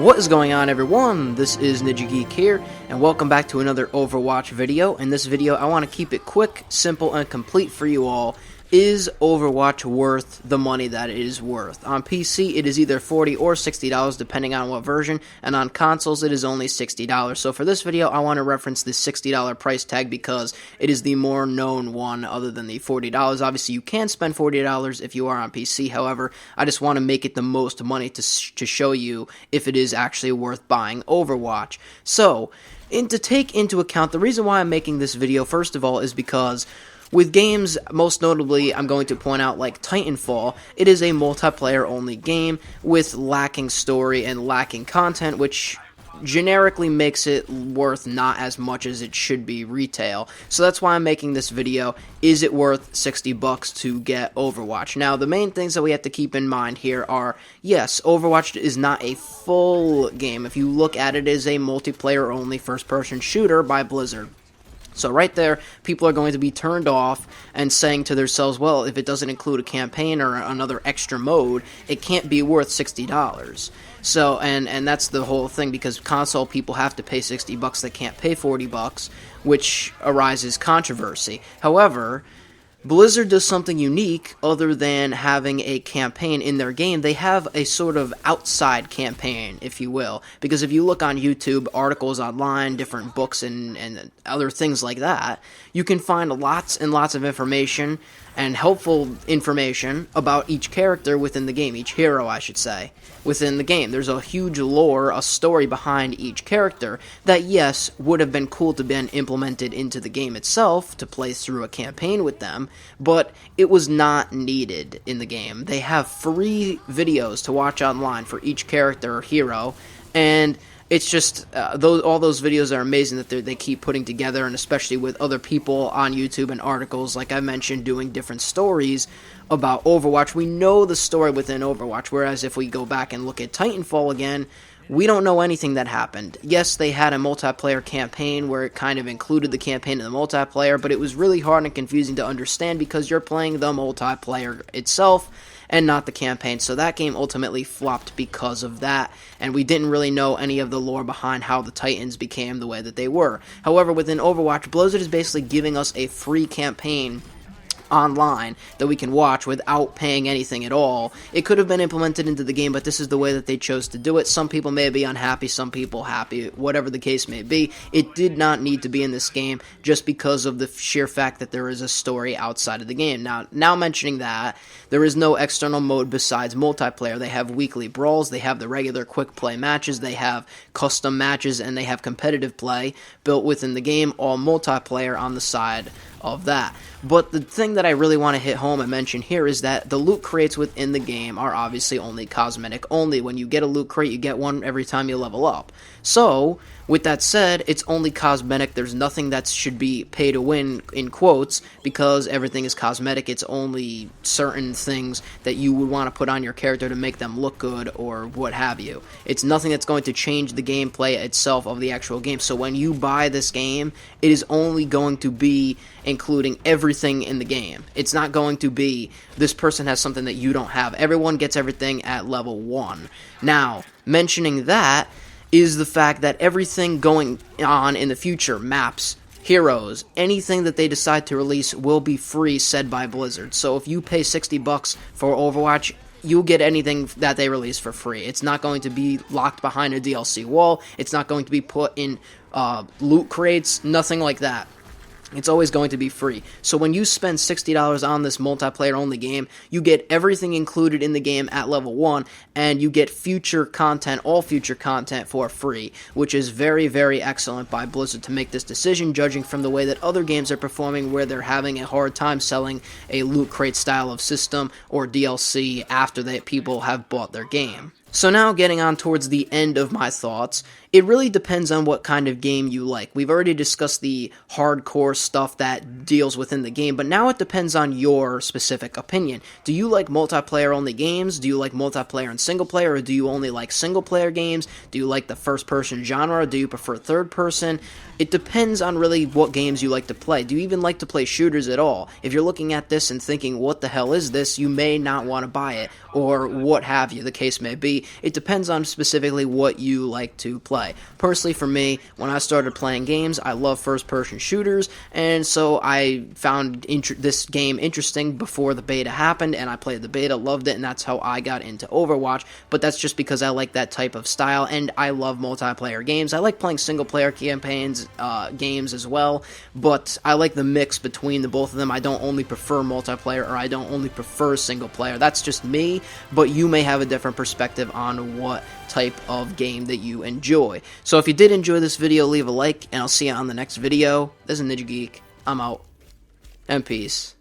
What is going on, everyone? This is NinjaGeek here, and welcome back to another Overwatch video. In this video, I want to keep it quick, simple, and complete for you all. Is Overwatch worth the money that it is worth? On PC, it is either $40 or $60 depending on what version, and on consoles, it is only $60. So for this video, I want to reference the $60 price tag because it is the more known one other than the $40. Obviously, you can spend $40 if you are on PC. However, I just want to make it the most money to show you if it is actually worth buying Overwatch. So, to take into account, the reason why I'm making this video, first of all, is because with games, most notably, I'm going to point out like Titanfall, it is a multiplayer-only game with lacking story and lacking content, which generically makes it worth not as much as it should be retail. So that's why I'm making this video. Is it worth $60 to get Overwatch? Now, the main things that we have to keep in mind here are, yes, Overwatch is not a full game. If you look at it as a multiplayer-only first-person shooter by Blizzard. So right there, people are going to be turned off and saying to themselves, well, if it doesn't include a campaign or another extra mode, it can't be worth $60. So, and that's the whole thing, because console people have to pay $60, they can't pay $40, which arises controversy. However, Blizzard does something unique other than having a campaign in their game. They have a sort of outside campaign, if you will. Because if you look on YouTube, articles online, different books, and other things like that, you can find lots and lots of information and helpful information about each character within the game, each hero, I should say, within the game. There's a huge lore, a story behind each character that, yes, would have been cool to been implemented into the game itself to play through a campaign with them, but it was not needed in the game. They have free videos to watch online for each character or hero, and it's just, all those videos are amazing that they keep putting together, and especially with other people on YouTube and articles, like I mentioned, doing different stories about Overwatch. We know the story within Overwatch, whereas if we go back and look at Titanfall again, we don't know anything that happened. Yes, they had a multiplayer campaign where it kind of included the campaign in the multiplayer, but it was really hard and confusing to understand because you're playing the multiplayer itself and not the campaign. So that game ultimately flopped because of that, and we didn't really know any of the lore behind how the Titans became the way that they were. However, within Overwatch, Blizzard is basically giving us a free campaign online that we can watch without paying anything at all. It could have been implemented into the game, but this is the way that they chose to do it. Some people may be unhappy, some people happy, whatever the case may be. It did not need to be in this game just because of the sheer fact that there is a story outside of the game. Now mentioning that, there is no external mode besides multiplayer. They have weekly brawls, they have the regular quick play matches, they have custom matches, and they have competitive play built within the game, all multiplayer on the side of that. But the thing that I really want to hit home and mention here is that the loot crates within the game are obviously only cosmetic only. When you get a loot crate, you get one every time you level up. So, with that said, it's only cosmetic. There's nothing that should be pay to win, in quotes, because everything is cosmetic. It's only certain things that you would want to put on your character to make them look good or what have you. It's nothing that's going to change the gameplay itself of the actual game. So when you buy this game, it is only going to be including everything in the game. It's not going to be, this person has something that you don't have. Everyone gets everything at level 1. Now, mentioning that is the fact that everything going on in the future, maps, heroes, anything that they decide to release will be free, said by Blizzard. So if you pay $60 for Overwatch, you'll get anything that they release for free. It's not going to be locked behind a DLC wall. It's not going to be put in loot crates, nothing like that. It's always going to be free. So when you spend $60 on this multiplayer-only game, you get everything included in the game at level 1, and you get future content, all future content for free, which is very, very excellent by Blizzard to make this decision, judging from the way that other games are performing, where they're having a hard time selling a loot crate style of system or DLC after people have bought their game. So now getting on towards the end of my thoughts, it really depends on what kind of game you like. We've already discussed the hardcore stuff that deals within the game, but now it depends on your specific opinion. Do you like multiplayer-only games? Do you like multiplayer and single-player, or do you only like single-player games? Do you like the first-person genre? Do you prefer third-person? It depends on really what games you like to play. Do you even like to play shooters at all? If you're looking at this and thinking, what the hell is this, you may not want to buy it, or what have you, the case may be. PvP. It depends on specifically what you like to play. Personally, for me, when I started playing games, I love first-person shooters, and so I found this game interesting before the beta happened, and I played the beta, loved it, and that's how I got into Overwatch. But that's just because I like that type of style, and I love multiplayer games. I like playing single-player campaigns, games as well, but I like the mix between the both of them. I don't only prefer multiplayer, or I don't only prefer single-player. That's just me, but you may have a different perspective on what type of game that you enjoy. So if you did enjoy this video, leave a like, and I'll see you on the next video. This is NinjaGeek. I'm out. And peace.